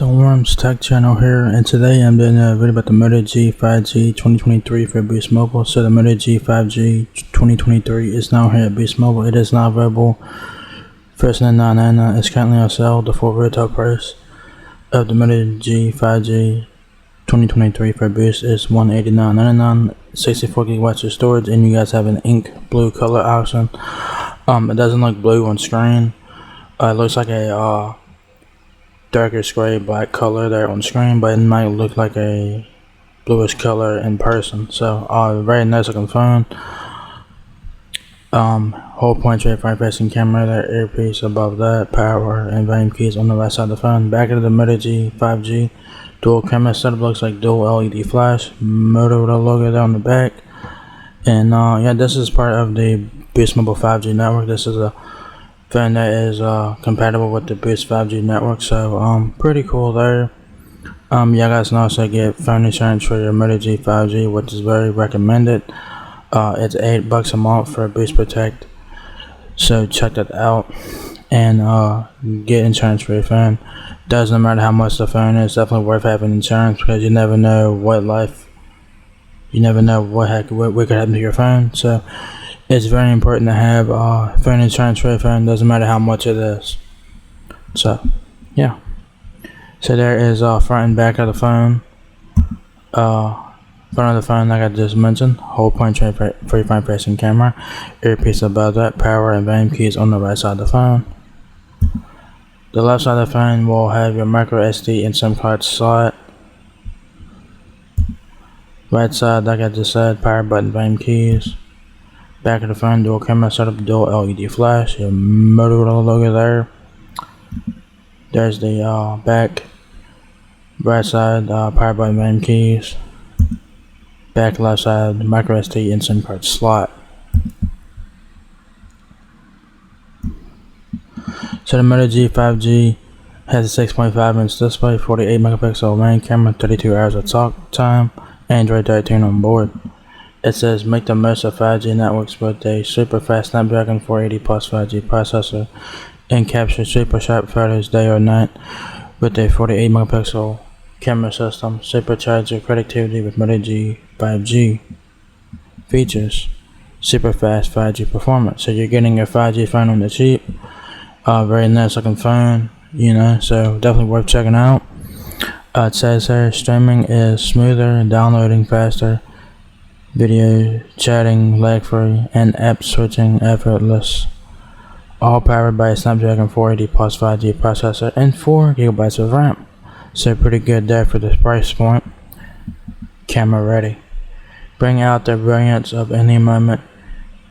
The Worms Tech channel here, and today I'm doing a video about the Moto G 5G 2023 for Boost Mobile. So the Moto G 5G 2023 is now here at Boost Mobile. It is now available first in $9.99. It's currently on sale. The full retail price of the Moto G 5G 2023 for Boost is $189.99. 64 gigabytes of storage, and you guys have an ink blue color option. It doesn't look blue on screen. It looks like a darker gray black color there on screen, but it might look like a bluish color in person. So very nice looking phone. Whole point straight front facing camera there, earpiece above that, power and volume keys on the right side of the phone. Back of the Moto G 5G dual camera setup, looks like dual LED flash, Moto logo there on the back. And yeah, this is part of the Boost Mobile 5G network. This is a phone that is compatible with the Boost 5G network, so pretty cool there. You guys can also get phone insurance for your Moto G 5G, which is very recommended. It's $8 a month for Boost Protect, so check that out and get insurance for your phone. Doesn't matter how much the phone is, definitely worth having insurance, because you never know what could happen to your phone. So it's very important to have phone insurance for your phone. Doesn't matter how much it is. So yeah, so there is front and back of the phone. Front of the phone, like I just mentioned, whole point tray for your front facing camera, earpiece above that, power and volume keys on the right side of the phone. The left side of the phone will have your micro SD and SIM card slot. Right side, like I just said, power button, volume keys. Back of the phone, dual camera setup, dual LED flash, your Moto logo there. There's the back. Right side, power button, volume keys. Back left side, micro SD and SIM card slot. So the Moto G 5G has a 6.5-inch display, 48 megapixel main camera, 32 hours of talk time, Android 13 on board. It says make the most of 5G networks with a super fast Snapdragon 480 plus 5G processor and capture super sharp photos day or night with a 48 megapixel camera system. Supercharge your productivity with Moto G 5G features. Super fast 5G performance. So you're getting your 5G phone on the cheap. Very nice looking phone, so definitely worth checking out. It says here streaming is smoother, downloading faster, video chatting lag free, and app switching effortless. All powered by a Snapdragon 480 plus 5G processor and 4 gigabytes of RAM. So pretty good there for this price point. Camera ready. Bring out the brilliance of any moment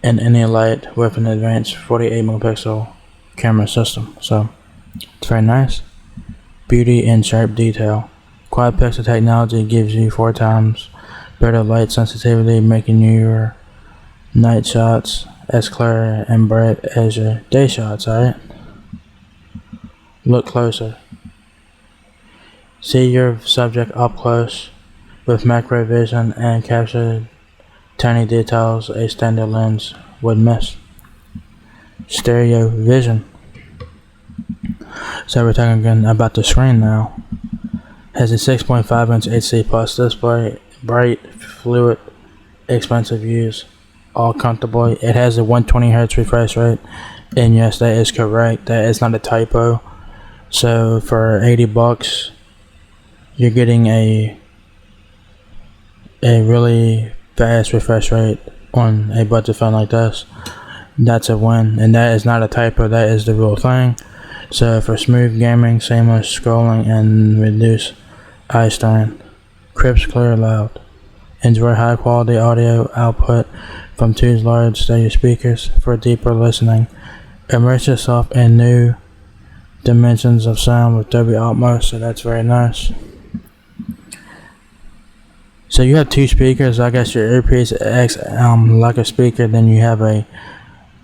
in any light with an advanced 48 megapixel camera system. So it's very nice. Beauty and sharp detail. Quad pixel technology gives you 4 times better light sensitivity, making your night shots as clear and bright as your day shots. Alright, look closer. See your subject up close with macro vision and capture tiny details a standard lens would miss. Stereo vision. So we're talking again about the screen now. Has a 6.5-inch HD plus display, bright, fluid, expensive use, all comfortably. It has a 120Hz refresh rate, and yes, that is correct. That is not a typo. So for $80, you're getting a really fast refresh rate on a budget phone like this. That's a win, and that is not a typo. That is the real thing. So for smooth gaming, seamless scrolling, and reduced eye strain, crisp, clear, loud. Enjoy high quality audio output from 2 large stereo speakers for deeper listening. Immerse yourself in new dimensions of sound with Dolby Atmos. So that's very nice. So you have 2 speakers. I guess your earpiece acts like a speaker. Then you have a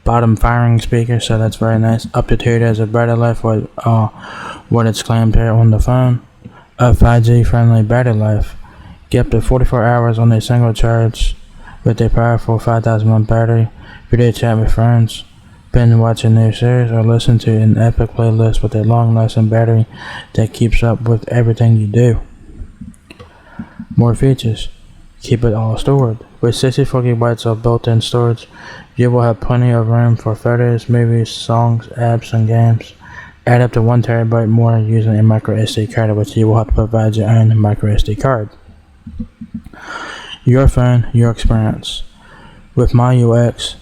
bottom firing speaker, so that's very nice. Up to 2 days of battery life with what it's claimed here on the phone. A 5G friendly battery life. Get up to 44 hours on a single charge with a powerful 5,000 mAh battery. Video chat with friends. binge watch a new series, or listen to an epic playlist with a long-lasting battery that keeps up with everything you do. More features. Keep it all stored. With 64 gigabytes of built-in storage, you will have plenty of room for photos, movies, songs, apps, and games. Add up to 1 terabyte more using a micro SD card, which you will have to provide your own micro SD card. Your phone, your experience. With MyUX,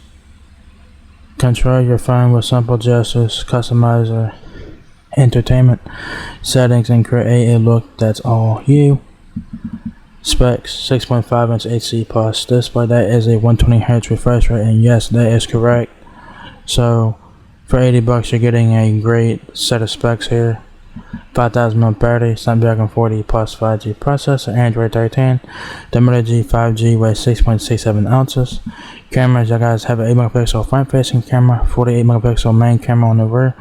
control your phone with simple gestures, customize your entertainment settings, and create a look that's all you. Specs: 6.5-inch HD plus display. That is a 120Hz refresh rate, and yes, that is correct. So for $80 you're getting a great set of specs here. 5000 mAh battery, Snapdragon 40 plus 5G processor, Android 13. The Moto G 5G weighs 6.67 ounces. Cameras, you guys have an 8-megapixel front-facing camera, 48-megapixel main camera on the rear,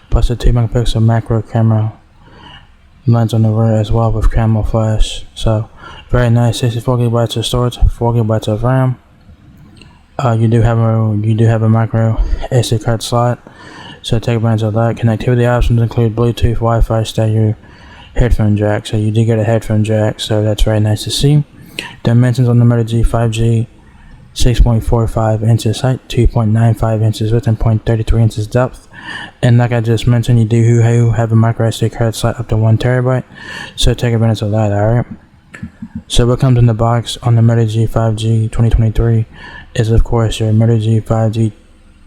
plus a 2-megapixel macro camera lens on the rear as well with camera flash. So very nice. 64 gigabytes of storage, 4 gigabytes of RAM. You do have a micro SD card slot, so take advantage of that. Connectivity options include Bluetooth, Wi-Fi, stereo, headphone jack. So you do get a headphone jack, so that's very nice to see. Dimensions on the Moto G 5G: 6.45 inches height, 2.95 inches width, and 0.33 inches depth. And like I just mentioned, you do have a micro SD card slot up to 1 terabyte, so take advantage of that. Alright. So what comes in the box on the Moto G 5G 2023 is, of course, your Moto G 5G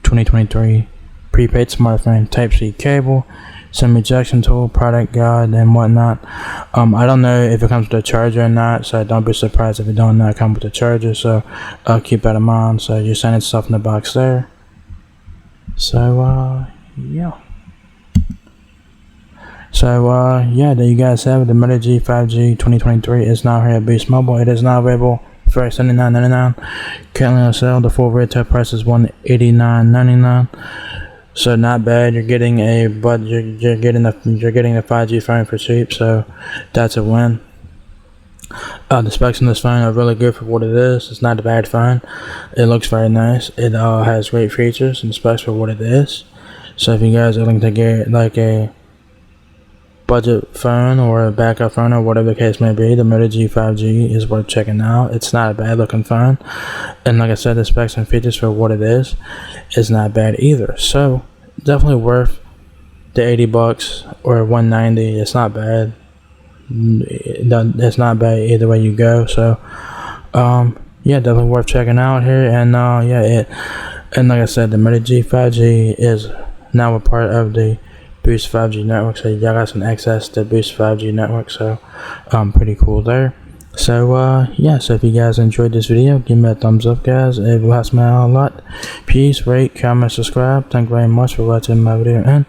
2023 prepaid smartphone, Type-C cable, some ejection tool, product guide, and whatnot. I don't know if it comes with a charger or not, so don't be surprised if it don't not come with a charger, so keep that in mind. So you're sending stuff in the box there. So yeah. So yeah, there you guys have it. The Moto G 5G 2023 is now here at Boost Mobile. It is now available for $79.99. Currently on sale. The full retail price is $189.99. So not bad. You're getting you're getting the 5G phone for cheap. So that's a win. The specs on this phone are really good for what it is. It's not a bad phone. It looks very nice. It has great features and specs for what it is. So if you guys are looking to get like a budget phone or a backup phone or whatever the case may be, the Moto G 5G is worth checking out. It's not a bad looking phone, and like I said, the specs and features for what it is not bad either. So definitely worth the $80 or $190. It's not bad. It's not bad either way you go. So yeah, definitely worth checking out here. And and like I said, the Moto G 5G is now a part of the Boost 5G network, so y'all got some access to Boost 5G network, so pretty cool there. So yeah, so if you guys enjoyed this video, give me a thumbs up, guys. It helps me out a lot. Peace, rate, comment, subscribe. Thank you very much for watching my video, and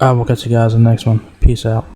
I will catch you guys in the next one. Peace out.